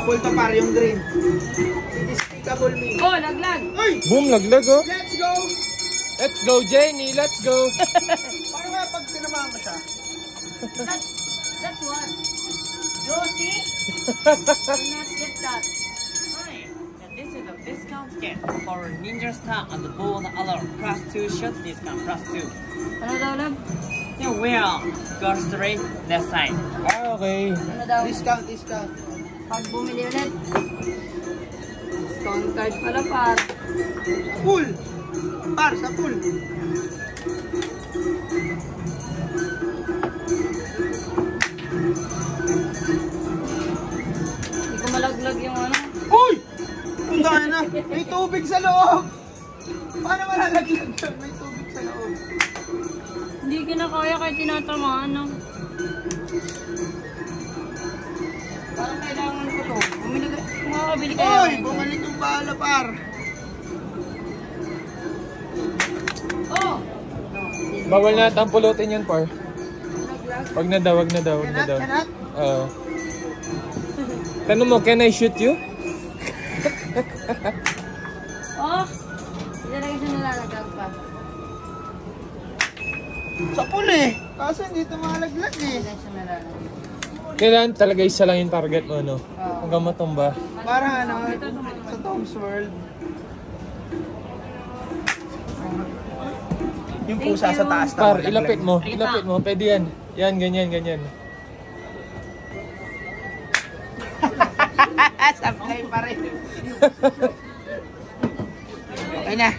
Apple pa par yung green. Despicable me. Oh, laglag. Uy! Boom, laglag oh. Let's go! Let's go, Jenny. Let's go. Paano nga pag tinamaan mo siya? That's one. You see? Do not get that. Hi, and this is a discount kit for Ninja Star and Bone Alert plus 2 shots discount plus 2. Ano daw lang? Then we'll go straight left side. Ah, okay. Ano daw? Discount. Pag bumili ulit. Discount card pala par. Pool! Par, sa pool. Hindi ko malaglag yung ano. Uy! Ang dami na. May tubig sa loob. Paano malalaglag yun? May tubig sa loob. Hindi kinakaya kahit tinatamaan no? Parang kailangan ko to. Makakabili kaya. Uy! Bumalik yung bala, par. Oh! Bawal na ang pulutin yan, par. Wag na daw. Cannot? Oo. Tanong mo, can I shoot you? Oh! Hindi lang isa nalalaglag pa. Sa pool eh. Kaso hindi ito malaglag eh. Hindi lang siya nalalaglag. Kailangan talaga isa lang yung target mo, no? Oo. Hanggang matumba. Parang ano, sa Tom's World. Yung pusa sa taas. Par, ilapit mo. Pwede yan. Yan, ganyan. Sablay pa rin. Okay na.